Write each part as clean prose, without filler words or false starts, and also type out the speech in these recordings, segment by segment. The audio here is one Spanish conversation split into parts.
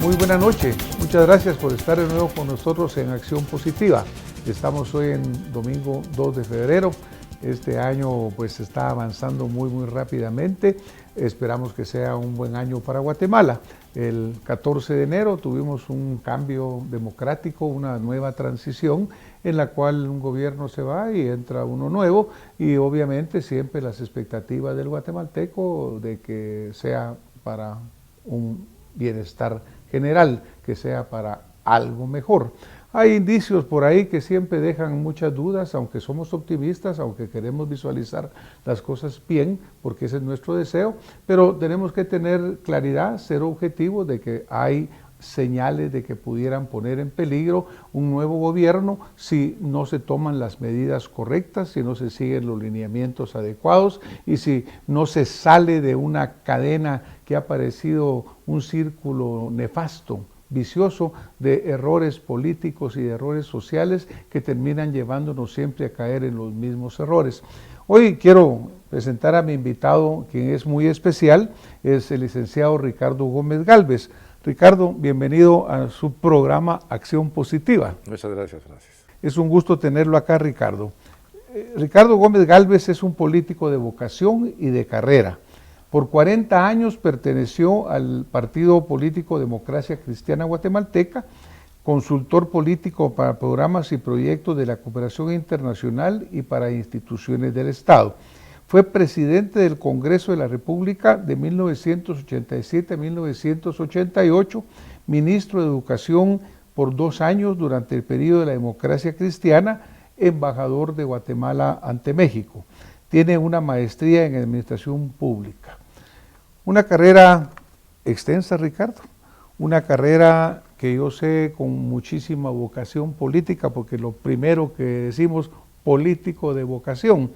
Muy buena noche, muchas gracias por estar de nuevo con nosotros en Acción Positiva. Estamos hoy en domingo 2 de febrero. Este año pues está avanzando muy rápidamente. Esperamos que sea un buen año para Guatemala. El 14 de enero tuvimos un cambio democrático, una nueva transición en la cual un gobierno se va y entra uno nuevo, y obviamente siempre las expectativas del guatemalteco de que sea para un bienestar general, que sea para algo mejor. Hay indicios por ahí que siempre dejan muchas dudas, aunque somos optimistas, aunque queremos visualizar las cosas bien, porque ese es nuestro deseo, pero tenemos que tener claridad, ser objetivos de que hay señales de que pudieran poner en peligro un nuevo gobierno si no se toman las medidas correctas, si no se siguen los lineamientos adecuados y si no se sale de una cadena que ha parecido un círculo nefasto, vicioso, de errores políticos y de errores sociales que terminan llevándonos siempre a caer en los mismos errores. Hoy quiero presentar a mi invitado, quien es muy especial, es el licenciado Ricardo Gómez Gálvez. Ricardo, bienvenido a su programa Acción Positiva. Muchas gracias, Francis. Es un gusto tenerlo acá, Ricardo. Ricardo Gómez Gálvez es un político de vocación y de carrera. Por 40 años perteneció al Partido Político Democracia Cristiana Guatemalteca, consultor político para programas y proyectos de la cooperación internacional y para instituciones del Estado. Fue presidente del Congreso de la República de 1987 a 1988, ministro de Educación por 2 años durante el periodo de la democracia cristiana, embajador de Guatemala ante México. Tiene una maestría en Administración Pública. Una carrera extensa, Ricardo, una carrera que yo sé con muchísima vocación política, porque lo primero que decimos, político de vocación.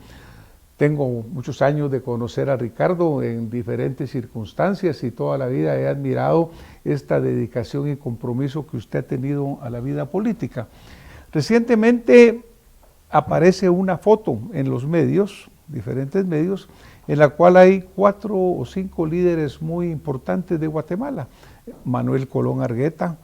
Tengo muchos años de conocer a Ricardo en diferentes circunstancias y toda la vida he admirado esta dedicación y compromiso que usted ha tenido a la vida política. Recientemente aparece una foto en los medios, diferentes medios, en la cual hay 4 o 5 líderes muy importantes de Guatemala: Manuel Colón Argueta,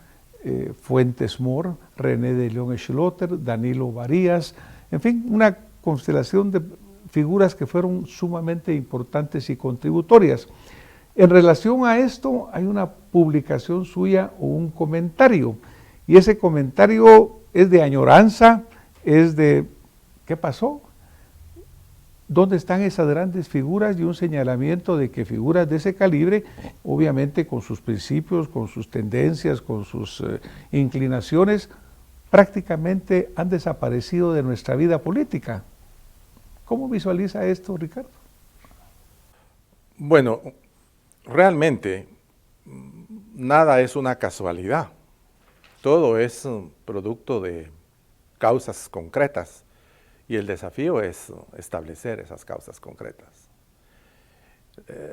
Fuentes Mohr, René de León Schlotter, Danilo Varías, en fin, una constelación de figuras que fueron sumamente importantes y contributorias. En relación a esto hay una publicación suya o un comentario, y ese comentario es de añoranza, es de ¿qué pasó? ¿Dónde están esas grandes figuras? Y un señalamiento de que figuras de ese calibre, obviamente con sus principios, con sus tendencias, con sus inclinaciones, prácticamente han desaparecido de nuestra vida política. ¿Cómo visualiza esto, Ricardo? Bueno, realmente nada es una casualidad. Todo es un producto de causas concretas y el desafío es establecer esas causas concretas.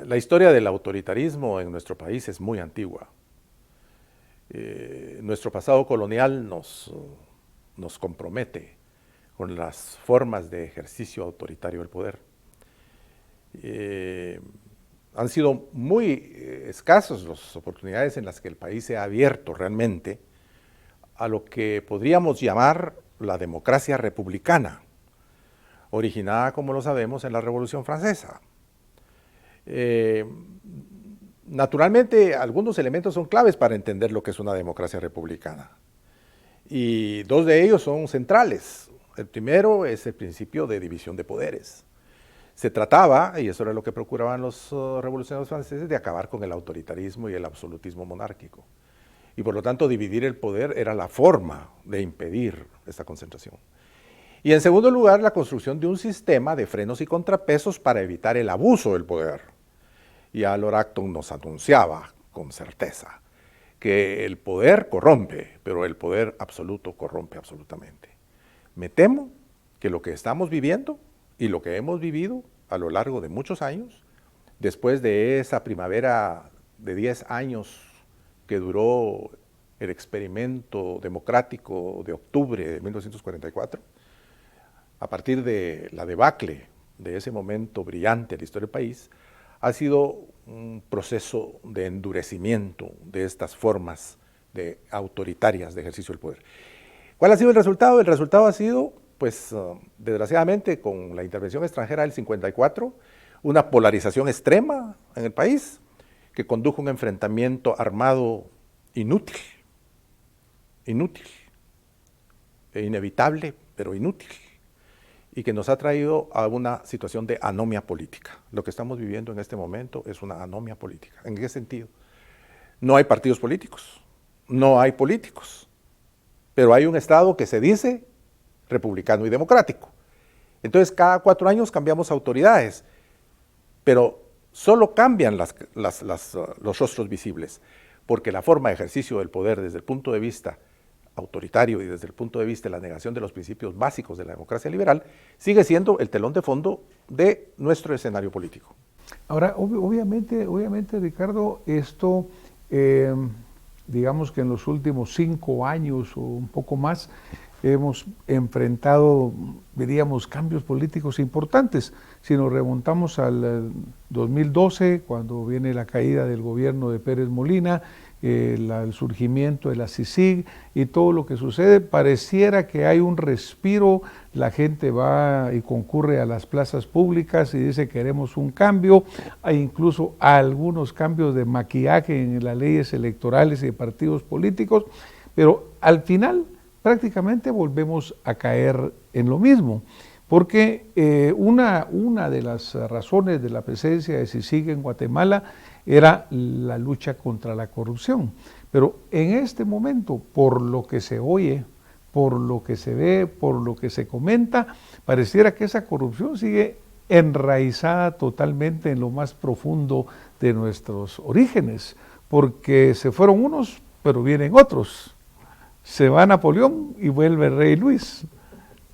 La historia del autoritarismo en nuestro país es muy antigua. Nuestro pasado colonial nos compromete con las formas de ejercicio autoritario del poder. Han sido muy escasas las oportunidades en las que el país se ha abierto realmente a lo que podríamos llamar la democracia republicana, originada, como lo sabemos, en la Revolución Francesa. Naturalmente, algunos elementos son claves para entender lo que es una democracia republicana, y 2 de ellos son centrales. El primero es el principio de división de poderes. Se trataba, y eso era lo que procuraban los revolucionarios franceses, de acabar con el autoritarismo y el absolutismo monárquico. Y por lo tanto, dividir el poder era la forma de impedir esta concentración. Y en segundo lugar, la construcción de un sistema de frenos y contrapesos para evitar el abuso del poder. Y Lord Acton nos anunciaba con certeza que el poder corrompe, pero el poder absoluto corrompe absolutamente. Me temo que lo que estamos viviendo y lo que hemos vivido a lo largo de muchos años, después de esa primavera de 10 años que duró el experimento democrático de octubre de 1944, a partir de la debacle de ese momento brillante de la historia del país, ha sido un proceso de endurecimiento de estas formas autoritarias de ejercicio del poder. ¿Cuál ha sido el resultado? El resultado ha sido, pues, desgraciadamente, con la intervención extranjera del 54, una polarización extrema en el país que condujo a un enfrentamiento armado inútil, inevitable, pero inútil, y que nos ha traído a una situación de anomia política. Lo que estamos viviendo en este momento es una anomia política. ¿En qué sentido? No hay partidos políticos, no hay políticos, pero hay un Estado que se dice republicano y democrático. Entonces, cada 4 años cambiamos autoridades, pero solo cambian los rostros visibles, porque la forma de ejercicio del poder desde el punto de vista autoritario y desde el punto de vista de la negación de los principios básicos de la democracia liberal, sigue siendo el telón de fondo de nuestro escenario político. Ahora, obviamente, Ricardo, esto, digamos que en los últimos 5 años o un poco más, hemos enfrentado, diríamos, cambios políticos importantes. Si nos remontamos al 2012, cuando viene la caída del gobierno de Pérez Molina, el surgimiento de la CICIG y todo lo que sucede, pareciera que hay un respiro, la gente va y concurre a las plazas públicas y dice queremos un cambio, hay incluso algunos cambios de maquillaje en las leyes electorales y de partidos políticos, pero al final prácticamente volvemos a caer en lo mismo, porque una de las razones de la presencia de CICIG en Guatemala era la lucha contra la corrupción. Pero en este momento, por lo que se oye, por lo que se ve, por lo que se comenta, pareciera que esa corrupción sigue enraizada totalmente en lo más profundo de nuestros orígenes, porque se fueron unos, pero vienen otros. Se va Napoleón y vuelve el rey Luis,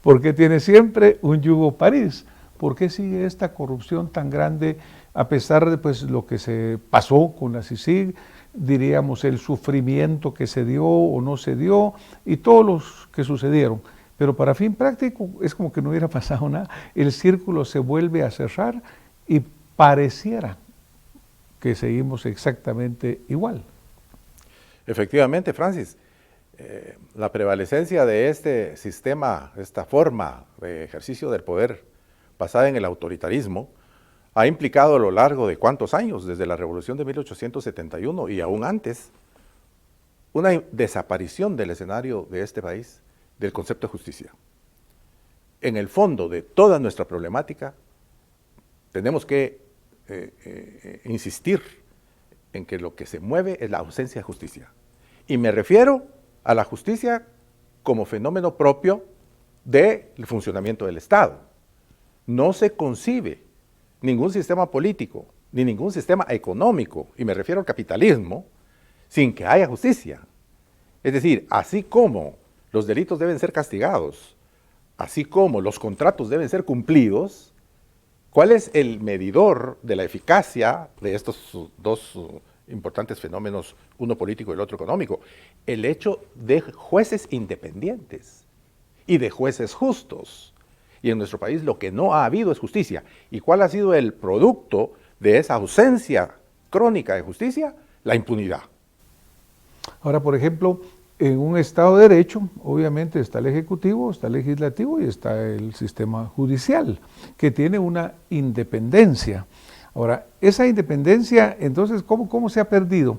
porque tiene siempre un yugo París. ¿Por qué sigue esta corrupción tan grande a pesar de pues, lo que se pasó con la CICIG, diríamos el sufrimiento que se dio o no se dio y todos los que sucedieron? Pero para fin práctico es como que no hubiera pasado nada, el círculo se vuelve a cerrar y pareciera que seguimos exactamente igual. Efectivamente, Francis, la prevalecencia de este sistema, esta forma de ejercicio del poder basada en el autoritarismo, ha implicado a lo largo de cuántos años, desde la Revolución de 1871 y aún antes, una desaparición del escenario de este país del concepto de justicia. En el fondo de toda nuestra problemática, tenemos que insistir en que lo que se mueve es la ausencia de justicia. Y me refiero a la justicia como fenómeno propio del funcionamiento del Estado. No se concibe ningún sistema político, ni ningún sistema económico, y me refiero al capitalismo, sin que haya justicia. Es decir, así como los delitos deben ser castigados, así como los contratos deben ser cumplidos, ¿cuál es el medidor de la eficacia de estos dos importantes fenómenos, uno político y el otro económico? El hecho de jueces independientes y de jueces justos. Y en nuestro país lo que no ha habido es justicia. ¿Y cuál ha sido el producto de esa ausencia crónica de justicia? La impunidad. Ahora, por ejemplo, en un Estado de Derecho, obviamente está el Ejecutivo, está el Legislativo y está el sistema judicial, que tiene una independencia. Ahora, esa independencia, entonces, ¿cómo se ha perdido?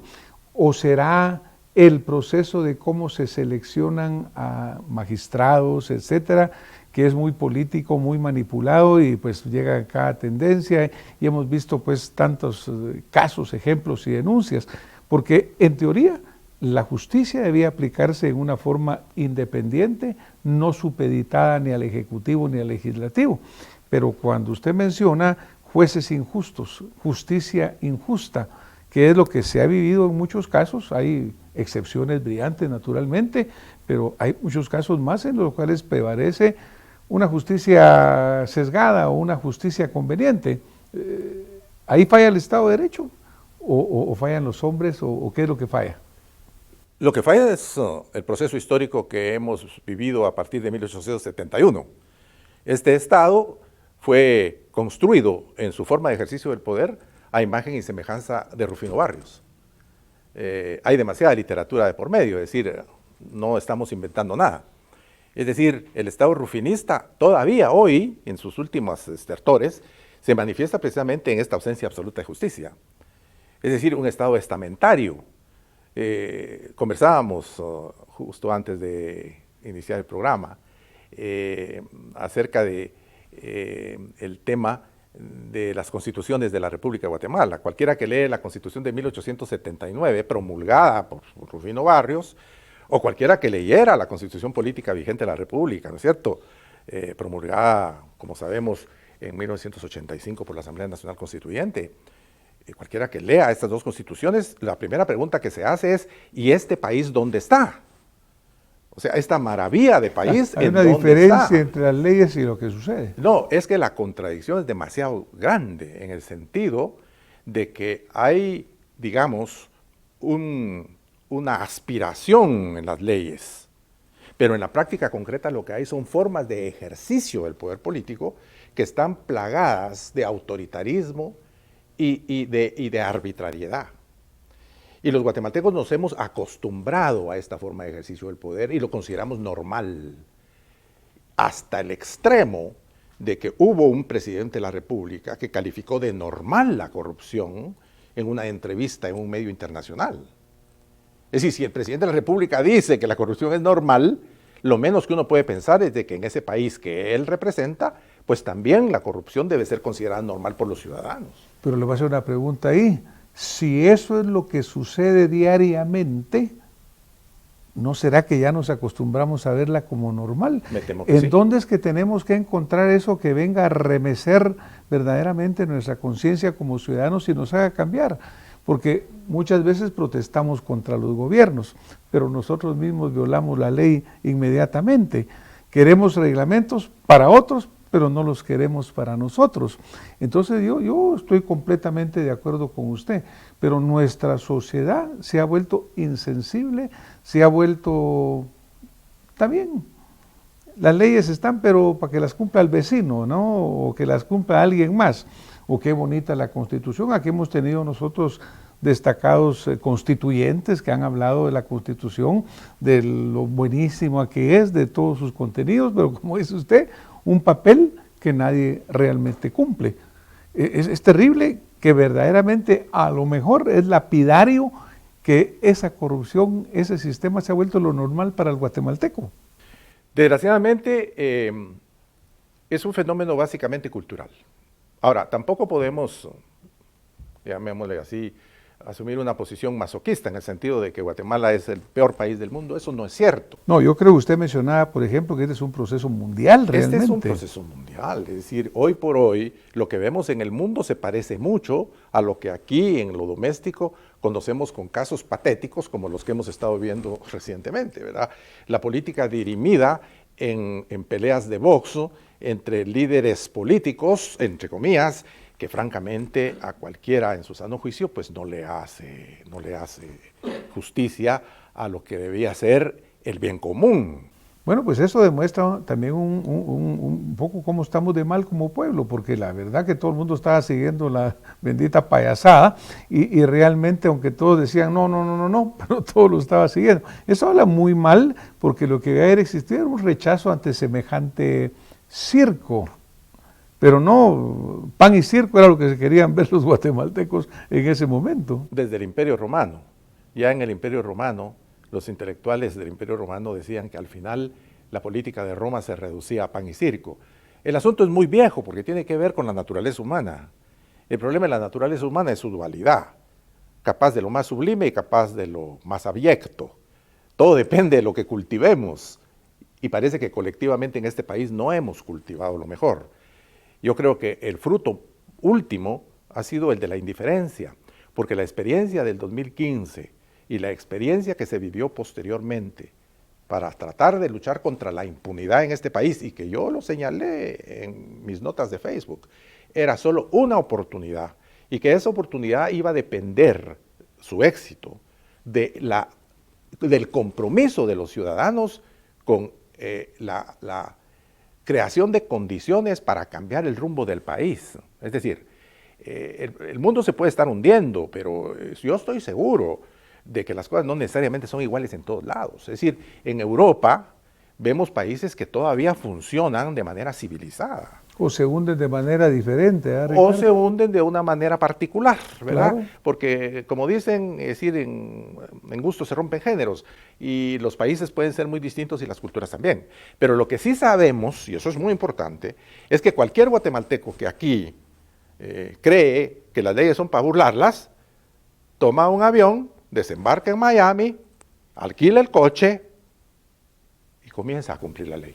¿O será el proceso de cómo se seleccionan a magistrados, etcétera, que es muy político, muy manipulado y pues llega a cada tendencia y hemos visto pues tantos casos, ejemplos y denuncias? Porque en teoría la justicia debía aplicarse en una forma independiente, no supeditada ni al Ejecutivo ni al Legislativo. Pero cuando usted menciona jueces injustos, justicia injusta, que es lo que se ha vivido en muchos casos, hay excepciones brillantes naturalmente, pero hay muchos casos más en los cuales prevalece una justicia sesgada o una justicia conveniente. ¿Ahí falla el Estado de Derecho? ¿O fallan los hombres? ¿O qué es lo que falla? Lo que falla es el proceso histórico que hemos vivido a partir de 1871. Este Estado fue construido en su forma de ejercicio del poder a imagen y semejanza de Rufino Barrios. Hay demasiada literatura de por medio, es decir, no estamos inventando nada. Es decir, el Estado rufinista todavía hoy, en sus últimos estertores, se manifiesta precisamente en esta ausencia absoluta de justicia. Es decir, un Estado estamentario. Conversábamos justo antes de iniciar el programa acerca de el tema de las constituciones de la República de Guatemala. Cualquiera que lee la Constitución de 1879, promulgada por Rufino Barrios, o cualquiera que leyera la Constitución política vigente de la República, ¿no es cierto?, promulgada, como sabemos, en 1985 por la Asamblea Nacional Constituyente. Cualquiera que lea estas dos constituciones, la primera pregunta que se hace es, ¿y este país dónde está? O sea, esta maravilla de país, hay ¿en una dónde diferencia está? entre las leyes y lo que sucede. No, es que la contradicción es demasiado grande en el sentido de que hay, digamos, una aspiración en las leyes, pero en la práctica concreta lo que hay son formas de ejercicio del poder político que están plagadas de autoritarismo y de arbitrariedad. Y los guatemaltecos nos hemos acostumbrado a esta forma de ejercicio del poder y lo consideramos normal, hasta el extremo de que hubo un presidente de la República que calificó de normal la corrupción en una entrevista en un medio internacional. Es decir, si el presidente de la República dice que la corrupción es normal, lo menos que uno puede pensar es de que en ese país que él representa, pues también la corrupción debe ser considerada normal por los ciudadanos. Pero le voy a hacer una pregunta ahí. Si eso es lo que sucede diariamente, ¿no será que ya nos acostumbramos a verla como normal? Me temo que ¿En sí. dónde es que tenemos que encontrar eso que venga a remecer verdaderamente nuestra conciencia como ciudadanos y nos haga cambiar? Porque muchas veces protestamos contra los gobiernos, pero nosotros mismos violamos la ley inmediatamente. Queremos reglamentos para otros, pero no los queremos para nosotros. Entonces yo estoy completamente de acuerdo con usted, pero nuestra sociedad se ha vuelto insensible, se ha vuelto también. Las leyes están, pero para que las cumpla el vecino, ¿no? O que las cumpla alguien más. O qué bonita la Constitución. Aquí hemos tenido nosotros destacados constituyentes que han hablado de la Constitución, de lo buenísima que es, de todos sus contenidos, pero como dice usted, un papel que nadie realmente cumple. Es terrible que verdaderamente a lo mejor es lapidario que esa corrupción, ese sistema se ha vuelto lo normal para el guatemalteco. Desgraciadamente es un fenómeno básicamente cultural. Ahora, tampoco podemos, llamémosle así, asumir una posición masoquista en el sentido de que Guatemala es el peor país del mundo. Eso no es cierto. No, yo creo que usted mencionaba, por ejemplo, que este es un proceso mundial realmente. Este es un proceso mundial, es decir, hoy por hoy lo que vemos en el mundo se parece mucho a lo que aquí en lo doméstico conocemos con casos patéticos como los que hemos estado viendo recientemente, ¿verdad? La política dirimida en peleas de boxeo entre líderes políticos, entre comillas, que francamente a cualquiera en su sano juicio pues no le hace justicia a lo que debía ser el bien común. Bueno, pues eso demuestra también un poco cómo estamos de mal como pueblo, porque la verdad que todo el mundo estaba siguiendo la bendita payasada y realmente, aunque todos decían no, pero todo lo estaba siguiendo. Eso habla muy mal, porque lo que debe existir era un rechazo ante semejante circo. Pero no, pan y circo era lo que se querían ver los guatemaltecos en ese momento. Desde el Imperio Romano, ya en el Imperio Romano, los intelectuales del Imperio Romano decían que al final la política de Roma se reducía a pan y circo. El asunto es muy viejo porque tiene que ver con la naturaleza humana. El problema de la naturaleza humana es su dualidad, capaz de lo más sublime y capaz de lo más abyecto. Todo depende de lo que cultivemos y parece que colectivamente en este país no hemos cultivado lo mejor. Yo creo que el fruto último ha sido el de la indiferencia, porque la experiencia del 2015 y la experiencia que se vivió posteriormente para tratar de luchar contra la impunidad en este país, y que yo lo señalé en mis notas de Facebook, era solo una oportunidad, y que esa oportunidad iba a depender, su éxito, del compromiso de los ciudadanos con la creación de condiciones para cambiar el rumbo del país. Es decir, el mundo se puede estar hundiendo, pero yo estoy seguro de que las cosas no necesariamente son iguales en todos lados. Es decir, en Europa vemos países que todavía funcionan de manera civilizada. O se hunden de manera diferente, O se hunden de una manera particular, ¿verdad? Claro. Porque, como dicen, es decir, en gusto se rompen géneros, y los países pueden ser muy distintos y las culturas también. Pero lo que sí sabemos, y eso es muy importante, es que cualquier guatemalteco que aquí cree que las leyes son para burlarlas, toma un avión, desembarca en Miami, alquila el coche y comienza a cumplir la ley.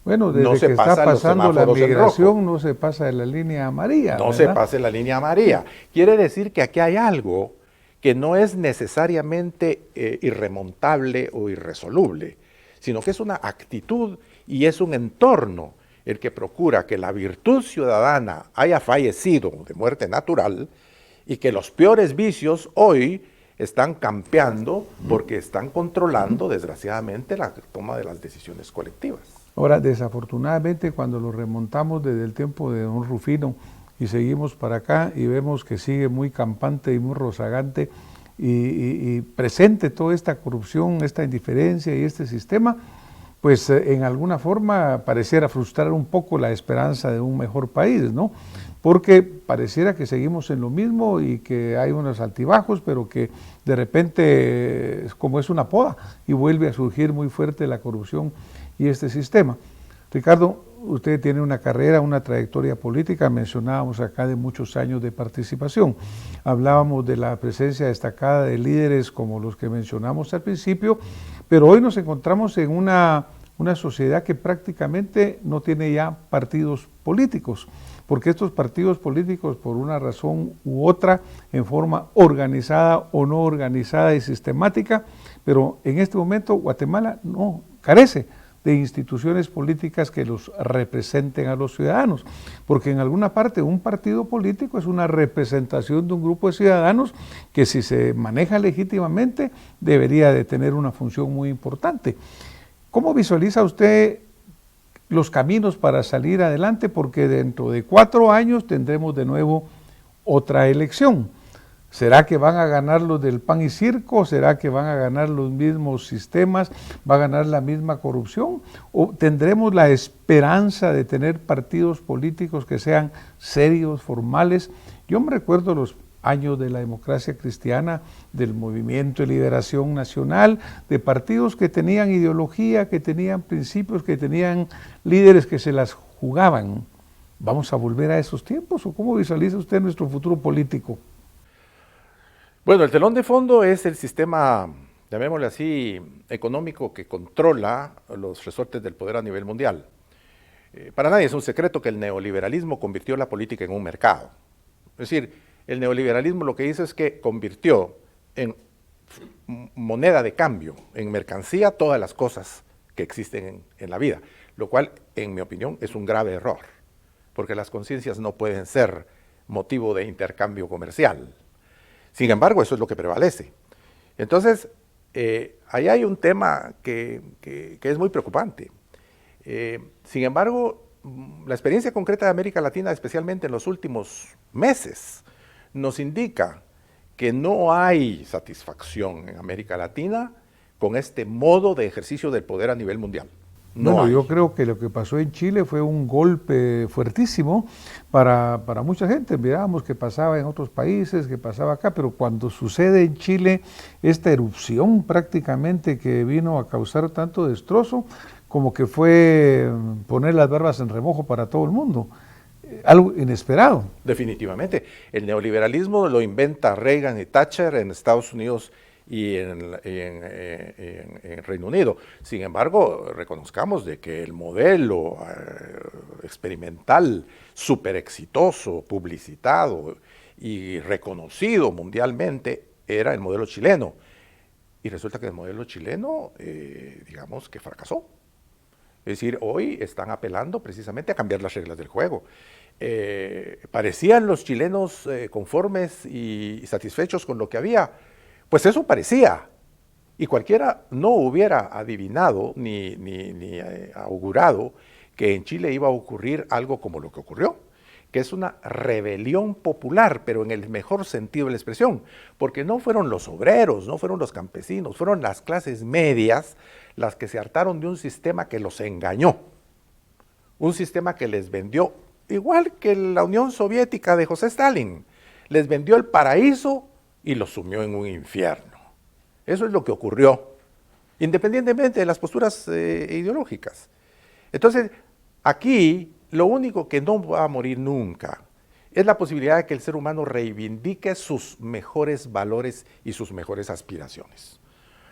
Bueno, desde No que se está pasan los pasando la semáforos en migración rojo. no se pasa de la línea amarilla. No ¿verdad? se pase la línea amarilla. Quiere decir que aquí hay algo que no es necesariamente irremontable o irresoluble, sino que es una actitud y es un entorno el que procura que la virtud ciudadana haya fallecido de muerte natural y que los peores vicios hoy están campeando porque están controlando, desgraciadamente, la toma de las decisiones colectivas. Ahora, desafortunadamente, cuando lo remontamos desde el tiempo de don Rufino y seguimos para acá y vemos que sigue muy campante y muy rozagante y presente toda esta corrupción, esta indiferencia y este sistema, pues en alguna forma pareciera frustrar un poco la esperanza de un mejor país, ¿no? Porque pareciera que seguimos en lo mismo y que hay unos altibajos, pero que de repente como es una poda y vuelve a surgir muy fuerte la corrupción y este sistema. Ricardo, usted tiene una carrera, una trayectoria política, mencionábamos acá de muchos años de participación. Hablábamos de la presencia destacada de líderes como los que mencionamos al principio, pero hoy nos encontramos en una sociedad que prácticamente no tiene ya partidos políticos, porque estos partidos políticos, por una razón u otra, en forma organizada o no organizada y sistemática, pero en este momento Guatemala no carece de instituciones políticas que los representen a los ciudadanos, porque en alguna parte un partido político es una representación de un grupo de ciudadanos que, si se maneja legítimamente, debería de tener una función muy importante. ¿Cómo visualiza usted los caminos para salir adelante? Porque dentro de 4 años tendremos de nuevo otra elección. ¿Será que van a ganar los del pan y circo? ¿Será que van a ganar los mismos sistemas? ¿Va a ganar la misma corrupción? ¿O tendremos la esperanza de tener partidos políticos que sean serios, formales? Yo me recuerdo los años de la democracia cristiana, del Movimiento de Liberación Nacional, de partidos que tenían ideología, que tenían principios, que tenían líderes que se las jugaban. ¿Vamos a volver a esos tiempos o cómo visualiza usted nuestro futuro político? Bueno, el telón de fondo es el sistema, llamémosle así, económico que controla los resortes del poder a nivel mundial. Para nadie es un secreto que el neoliberalismo convirtió la política en un mercado. Es decir, el neoliberalismo lo que hizo es que convirtió en moneda de cambio, en mercancía, todas las cosas que existen en la vida, lo cual, en mi opinión, es un grave error, porque las conciencias no pueden ser motivo de intercambio comercial. Sin embargo, eso es lo que prevalece. Entonces, ahí hay un tema que es muy preocupante. Sin embargo, la experiencia concreta de América Latina, especialmente en los últimos meses, nos indica que no hay satisfacción en América Latina con este modo de ejercicio del poder a nivel mundial. Bueno, yo creo que lo que pasó en Chile fue un golpe fuertísimo para mucha gente. Mirábamos que pasaba en otros países, que pasaba acá, pero cuando sucede en Chile esta erupción prácticamente que vino a causar tanto destrozo, como que fue poner las barbas en remojo para todo el mundo. Algo inesperado. Definitivamente. El neoliberalismo lo inventa Reagan y Thatcher en Estados Unidos y en Reino Unido. Sin embargo, reconozcamos de que el modelo experimental, súper exitoso, publicitado y reconocido mundialmente, era el modelo chileno. Y resulta que el modelo chileno, digamos que fracasó. Es decir, hoy están apelando precisamente a cambiar las reglas del juego. ¿Parecían los chilenos conformes y satisfechos con lo que había? Pues eso parecía, y cualquiera no hubiera adivinado ni augurado que en Chile iba a ocurrir algo como lo que ocurrió, que es una rebelión popular, pero en el mejor sentido de la expresión, porque no fueron los obreros, no fueron los campesinos, fueron las clases medias las que se hartaron de un sistema que los engañó, un sistema que les vendió, igual que la Unión Soviética de José Stalin, les vendió el paraíso y los sumió en un infierno. Eso es lo que ocurrió, independientemente de las posturas ideológicas. Entonces, aquí lo único que no va a morir nunca es la posibilidad de que el ser humano reivindique sus mejores valores y sus mejores aspiraciones.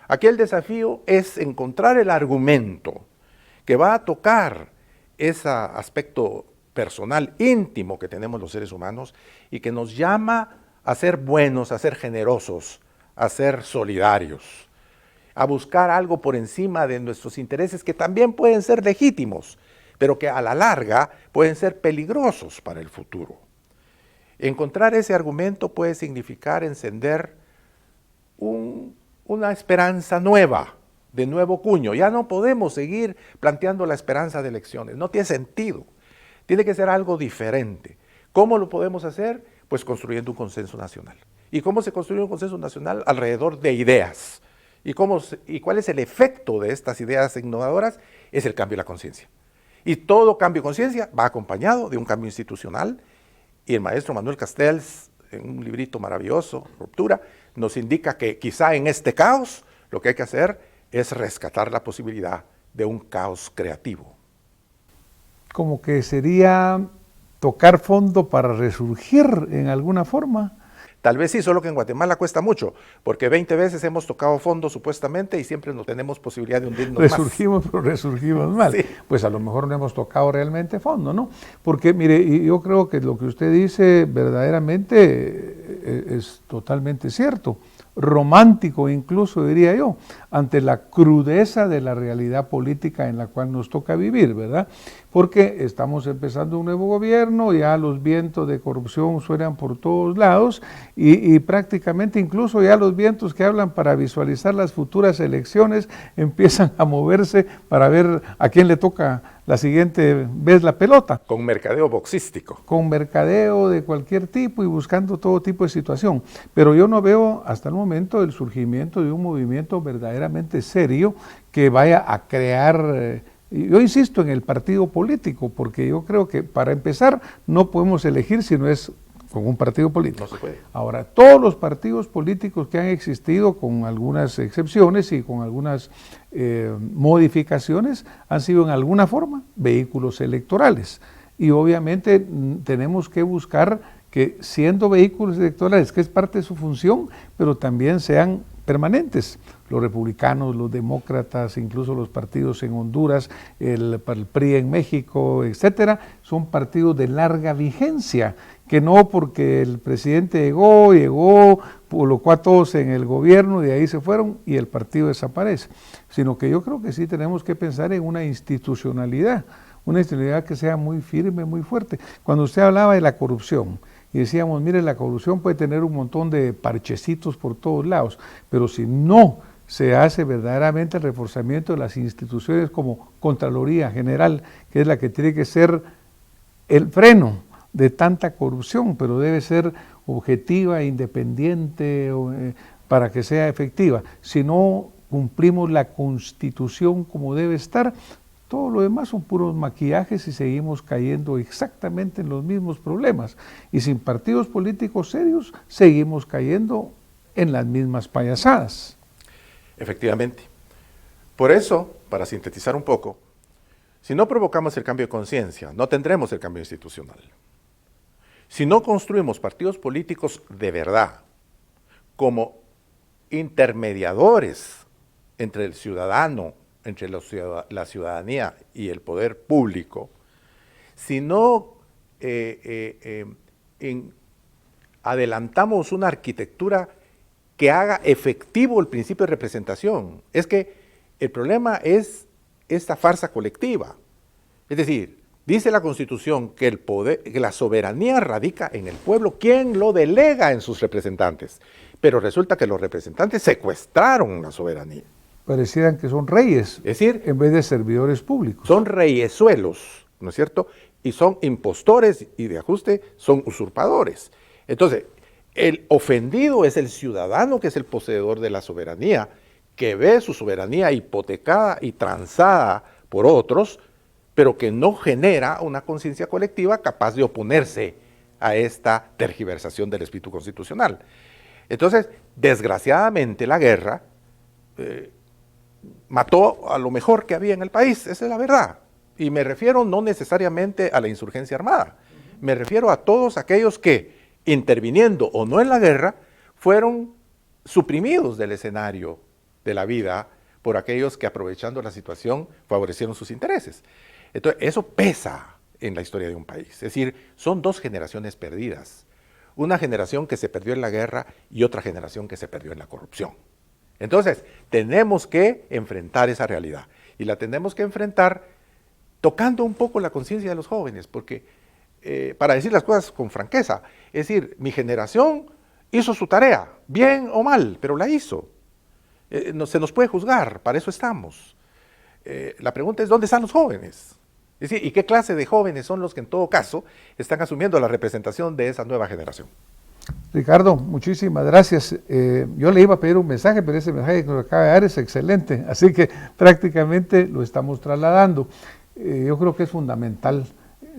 Aquí el desafío es encontrar el argumento que va a tocar ese aspecto personal, íntimo que tenemos los seres humanos y que nos llama a ser buenos, a ser generosos, a ser solidarios, a buscar algo por encima de nuestros intereses que también pueden ser legítimos, pero que a la larga pueden ser peligrosos para el futuro. Encontrar ese argumento puede significar encender una esperanza nueva, de nuevo cuño. Ya no podemos seguir planteando la esperanza de elecciones, no tiene sentido. Tiene que ser algo diferente. ¿Cómo lo podemos hacer? Pues construyendo un consenso nacional. ¿Y cómo se construye un consenso nacional? Alrededor de ideas. ¿Y cuál es el efecto de estas ideas innovadoras? Es el cambio de la conciencia. Y todo cambio de conciencia va acompañado de un cambio institucional. Y el maestro Manuel Castells, en un librito maravilloso, Ruptura, nos indica que quizá en este caos lo que hay que hacer es rescatar la posibilidad de un caos creativo. Como que sería tocar fondo para resurgir en alguna forma. Tal vez sí, solo que en Guatemala cuesta mucho, porque 20 veces hemos tocado fondo supuestamente y siempre no tenemos posibilidad de hundirnos resurgimos, más. Pero resurgimos mal. Sí. Pues a lo mejor no hemos tocado realmente fondo, ¿no? Porque, mire, yo creo que lo que usted dice verdaderamente es totalmente cierto. Romántico incluso, diría yo, ante la crudeza de la realidad política en la cual nos toca vivir, ¿verdad? Porque estamos empezando un nuevo gobierno, ya los vientos de corrupción suenan por todos lados y prácticamente incluso ya los vientos que hablan para visualizar las futuras elecciones empiezan a moverse para ver a quién le toca la siguiente vez la pelota. Con mercadeo boxístico. Con mercadeo de cualquier tipo y buscando todo tipo de situación. Pero yo no veo hasta el momento el surgimiento de un movimiento verdaderamente serio que vaya a crear... yo insisto en el partido político, porque yo creo que para empezar no podemos elegir si no es con un partido político. No se puede. Ahora, todos los partidos políticos que han existido, con algunas excepciones y con algunas modificaciones, han sido en alguna forma vehículos electorales. Y obviamente tenemos que buscar que siendo vehículos electorales, que es parte de su función, pero también sean permanentes. Los republicanos, los demócratas, incluso los partidos en Honduras, el PRI en México, etcétera, son partidos de larga vigencia, que no porque el presidente llegó, colocó a todos en el gobierno, de ahí se fueron y el partido desaparece, sino que yo creo que sí tenemos que pensar en una institucionalidad que sea muy firme, muy fuerte. Cuando usted hablaba de la corrupción, y decíamos, mire, la corrupción puede tener un montón de parchecitos por todos lados, pero si no se hace verdaderamente el reforzamiento de las instituciones como Contraloría General, que es la que tiene que ser el freno de tanta corrupción, pero debe ser objetiva, independiente, para que sea efectiva. Si no cumplimos la Constitución como debe estar, todo lo demás son puros maquillajes y seguimos cayendo exactamente en los mismos problemas. Y sin partidos políticos serios, seguimos cayendo en las mismas payasadas. Efectivamente. Por eso, para sintetizar un poco, si no provocamos el cambio de conciencia, no tendremos el cambio institucional. Si no construimos partidos políticos de verdad, como intermediadores entre el ciudadano, entre la ciudadanía y el poder público, si no adelantamos una arquitectura que haga efectivo el principio de representación. Es que el problema es esta farsa colectiva. Es decir, dice la Constitución que el poder, que la soberanía radica en el pueblo, quien lo delega en sus representantes. Pero resulta que los representantes secuestraron la soberanía. Parecieran que son reyes, es decir, en vez de servidores públicos. Son reyesuelos, ¿no es cierto?, y son impostores y de ajuste son usurpadores. Entonces, el ofendido es el ciudadano que es el poseedor de la soberanía, que ve su soberanía hipotecada y transada por otros, pero que no genera una conciencia colectiva capaz de oponerse a esta tergiversación del espíritu constitucional. Entonces, desgraciadamente la guerra mató a lo mejor que había en el país, esa es la verdad. Y me refiero no necesariamente a la insurgencia armada, me refiero a todos aquellos que, interviniendo o no en la guerra, fueron suprimidos del escenario de la vida por aquellos que, aprovechando la situación, favorecieron sus intereses. Entonces, eso pesa en la historia de un país. Es decir, son dos generaciones perdidas. Una generación que se perdió en la guerra y otra generación que se perdió en la corrupción. Entonces, tenemos que enfrentar esa realidad. Y la tenemos que enfrentar tocando un poco la conciencia de los jóvenes, porque para decir las cosas con franqueza, es decir, mi generación hizo su tarea, bien o mal, pero la hizo. No se nos puede juzgar, para eso estamos. La pregunta es, ¿dónde están los jóvenes? Es decir, ¿y qué clase de jóvenes son los que en todo caso están asumiendo la representación de esa nueva generación? Ricardo, muchísimas gracias. Yo le iba a pedir un mensaje, pero ese mensaje que nos acaba de dar es excelente, así que prácticamente lo estamos trasladando. Yo creo que es fundamental,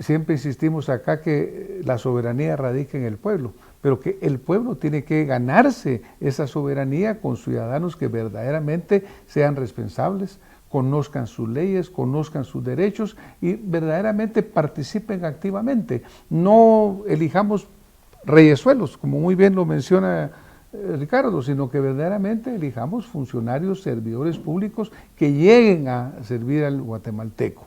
siempre insistimos acá que la soberanía radica en el pueblo, pero que el pueblo tiene que ganarse esa soberanía con ciudadanos que verdaderamente sean responsables, conozcan sus leyes, conozcan sus derechos y verdaderamente participen activamente. No elijamos reyesuelos, como muy bien lo menciona Ricardo, sino que verdaderamente elijamos funcionarios, servidores públicos que lleguen a servir al guatemalteco.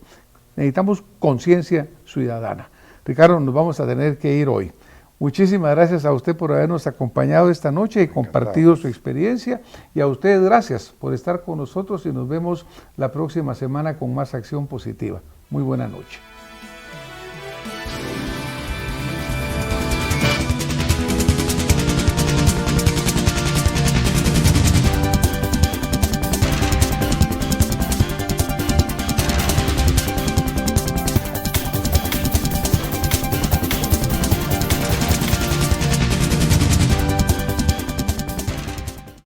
Necesitamos conciencia ciudadana. Ricardo, nos vamos a tener que ir hoy. Muchísimas gracias a usted por habernos acompañado esta noche y compartido su experiencia, y a ustedes gracias por estar con nosotros y nos vemos la próxima semana con más acción positiva. Muy buena noche.